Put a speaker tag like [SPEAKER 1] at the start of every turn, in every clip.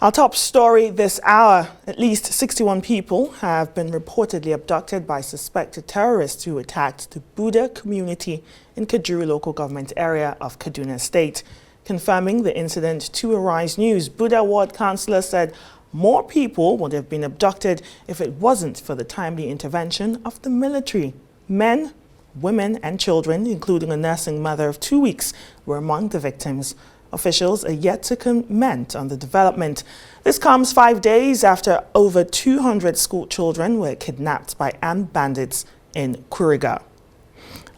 [SPEAKER 1] Our top story this hour, at least 61 people have been reportedly abducted by suspected terrorists who attacked the Buddha community in Kajuru local government area of Kaduna State. Confirming the incident to Arise News, Buddha ward councillor said more people would have been abducted if it wasn't for the timely intervention of the military. Men, women and children, including a nursing mother of 2 weeks, were among the victims. Officials are yet to comment on the development. This comes 5 days after over 200 school children were kidnapped by armed bandits in Kuriga.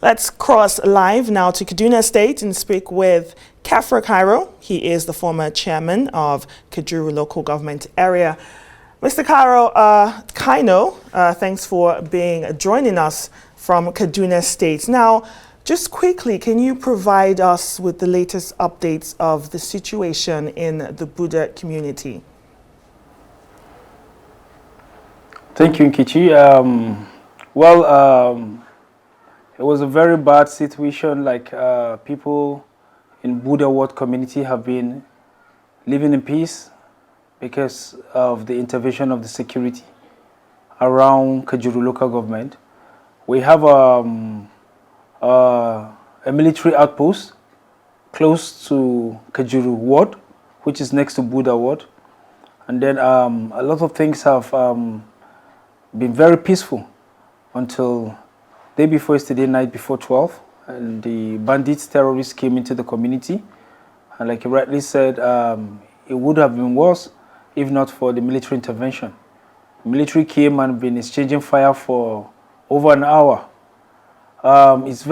[SPEAKER 1] Let's cross live now to Kaduna State and speak with Cafra Cairo. He is the former chairman of Kajuru local government area. Mr. Caino, thanks for joining us from Kaduna State. Now, just quickly, can you provide us with the latest updates of the situation in the Buddha community?
[SPEAKER 2] Thank you, Nkichi. It was a very bad situation. People in Buddha ward community have been living in peace because of the intervention of the security around Kajuru local government. We have a military outpost close to Kajuru ward, which is next to Buddha ward. And then a lot of things have been very peaceful until day before yesterday, night before 12. And the bandits, terrorists came into the community. And like you rightly said, it would have been worse if not for the military intervention. The military came and been exchanging fire for over an hour. It's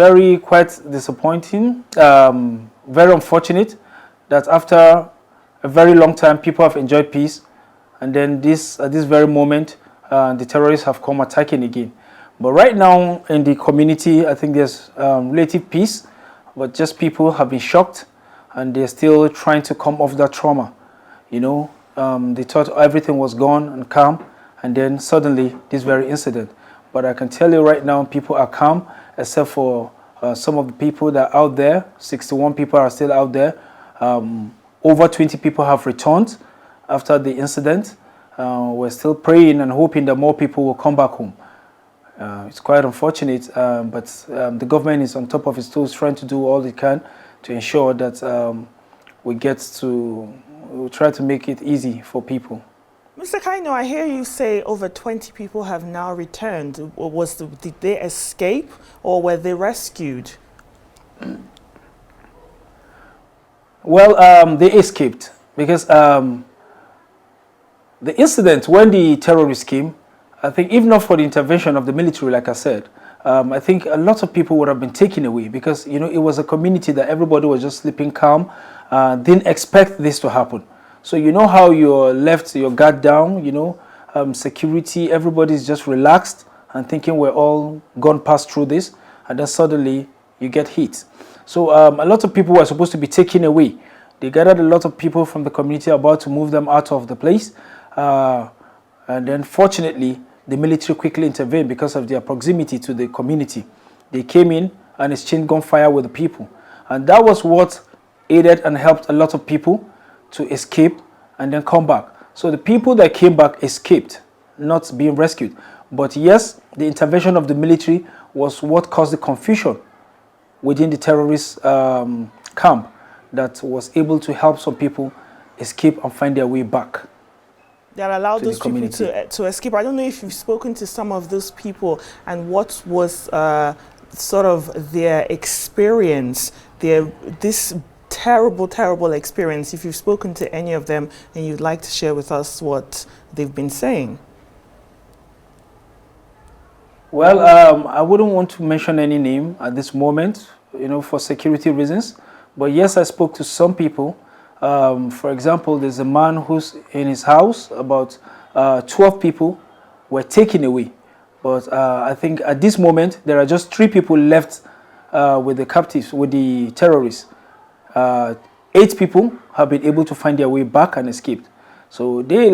[SPEAKER 2] quite disappointing, very unfortunate that after a very long time people have enjoyed peace, and then at this very moment the terrorists have come attacking again. But right now in the community, I think there's relative peace, but just people have been shocked and they're still trying to come off that trauma. You know, they thought everything was gone and calm, and then suddenly this very incident. But I can tell you right now, people are calm, except for some of the people that are out there. 61 people are still out there. Over 20 people have returned after the incident. We're still praying and hoping that more people will come back home. It's quite unfortunate, but the government is on top of its toes, trying to do all it can to ensure that we'll try to make it easy for people.
[SPEAKER 1] Mr. Caino, I hear you say over 20 people have now returned. Did they escape or were they rescued?
[SPEAKER 2] Well, they escaped because the incident when the terrorists came, I think if not for the intervention of the military, like I said, I think a lot of people would have been taken away because, you know, it was a community that everybody was just sleeping calm, didn't expect this to happen. So you know how you're left your guard down, you know, security, everybody's just relaxed and thinking we're all gone past through this, and then suddenly you get hit. So a lot of people were supposed to be taken away. They gathered a lot of people from the community about to move them out of the place. And then fortunately, the military quickly intervened because of their proximity to the community. They came in and exchanged gunfire with the people. And that was what aided and helped a lot of people to escape and then come back. So the people that came back escaped, not being rescued. But yes, the intervention of the military was what caused the confusion within the terrorist camp that was able to help some people escape and find their way back.
[SPEAKER 1] That allowed those people to escape. I don't know if you've spoken to some of those people and what was sort of their experience, this terrible experience. If you've spoken to any of them and you'd like to share with us what they've been saying.
[SPEAKER 2] Well, I wouldn't want to mention any name at this moment, you know, for security reasons. But yes, I spoke to some people. For example, there's a man who's in his house, about 12 people were taken away. But I think at this moment, there are just 3 people left with the captives, with the terrorists. 8 people have been able to find their way back and escaped. So they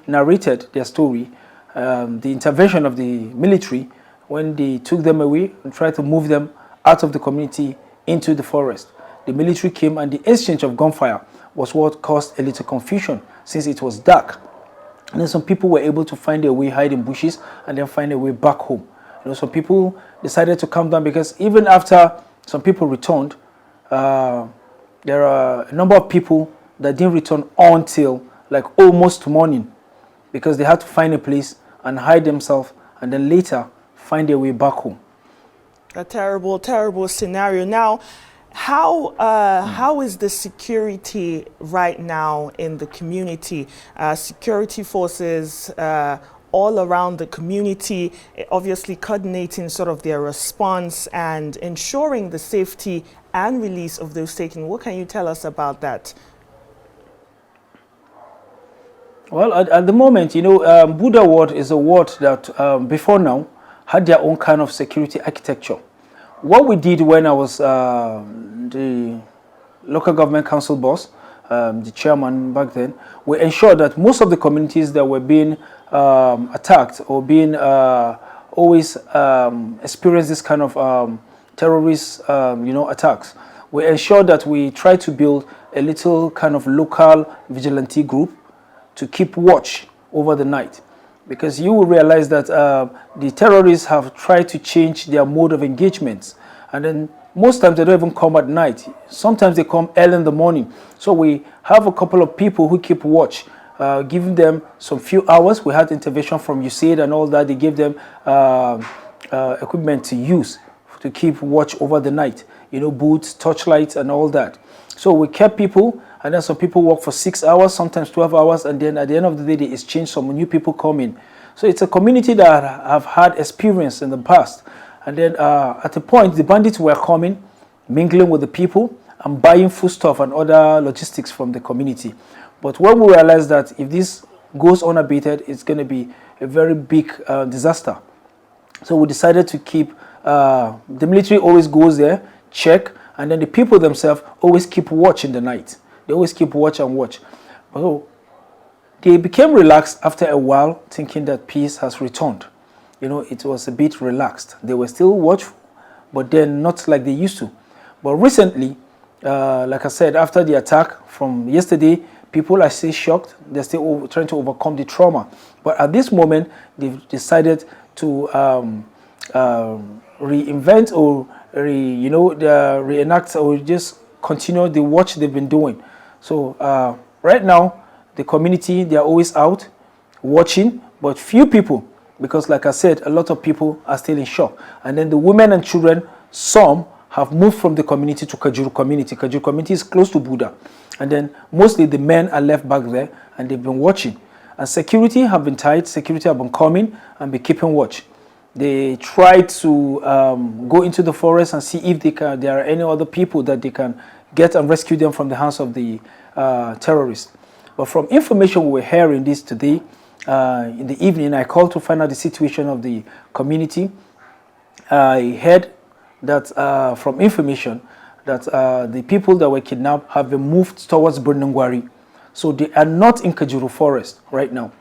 [SPEAKER 2] narrated their story, the intervention of the military when they took them away and tried to move them out of the community into the forest. The military came and the exchange of gunfire was what caused a little confusion since it was dark. And then some people were able to find their way, hide in bushes, and then find their way back home. You know, some people decided to come down because even after some people returned, there are a number of people that didn't return until like almost morning, because they had to find a place and hide themselves and then later find their way back home.
[SPEAKER 1] A terrible, terrible scenario. Now, how is the security right now in the community? Security forces all around the community, obviously coordinating sort of their response and ensuring the safety and release of those taken. What can you tell us about that?
[SPEAKER 2] Well, at the moment, you know, Buddha ward is a ward that before now had their own kind of security architecture. What we did when I was the local government council boss, the chairman back then, we ensured that most of the communities that were being attacked or being always experience this kind of terrorist, you know, attacks, we ensured that we try to build a little kind of local vigilante group to keep watch over the night, because you will realize that the terrorists have tried to change their mode of engagement, and then most times they don't even come at night. Sometimes they come early in the morning. So we have a couple of people who keep watch, giving them some few hours. We had intervention from USAID and all that. They gave them equipment to use to keep watch over the night, you know, boots, torchlights and all that. So we kept people, and then some people work for 6 hours, sometimes 12 hours, and then at the end of the day, they exchange, some new people come in. So it's a community that have had experience in the past. And then at a point, the bandits were coming, mingling with the people, and buying foodstuff and other logistics from the community. But when we realized that if this goes unabated, it's going to be a very big disaster. So we decided to keep, the military always goes there, check, and then the people themselves always keep watch in the night. They always keep watch and watch. So they became relaxed after a while, thinking that peace has returned. You know, it was a bit relaxed. They were still watchful, but then not like they used to. But recently, like I said, after the attack from yesterday, people are still shocked. They're still trying to overcome the trauma. But at this moment, they've decided to reinvent or reenact or just continue the watch they've been doing. So right now, the community, they are always out watching, but few people, because like I said, a lot of people are still in shock. And then the women and children, some have moved from the community to Kajuru community. Kajuru community is close to Buddha. And then mostly the men are left back there and they've been watching. And security have been tight, security have been coming and be keeping watch. They try to go into the forest and see if there are any other people that they can get and rescue them from the hands of the terrorists. But from information we were hearing this today, in the evening, I called to find out the situation of the community. I heard that from information that the people that were kidnapped have been moved towards Burnangwari. So they are not in Kajuru forest right now.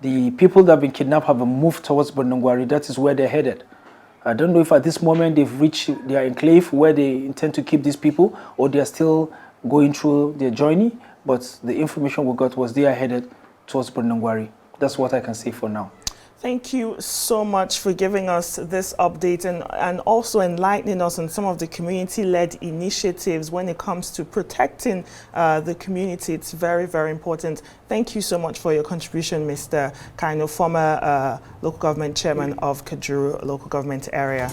[SPEAKER 2] The people that have been kidnapped have been moved towards Burnangwari. That is where they're headed. I don't know if at this moment they've reached their enclave where they intend to keep these people, or they are still going through their journey. But the information we got was they are headed towards Burnangwari. That's what I can say for now.
[SPEAKER 1] Thank you so much for giving us this update and also enlightening us on some of the community-led initiatives when it comes to protecting the community. It's very, very important. Thank you so much for your contribution, Mr. Caino, former local government chairman of Kajuru local government area.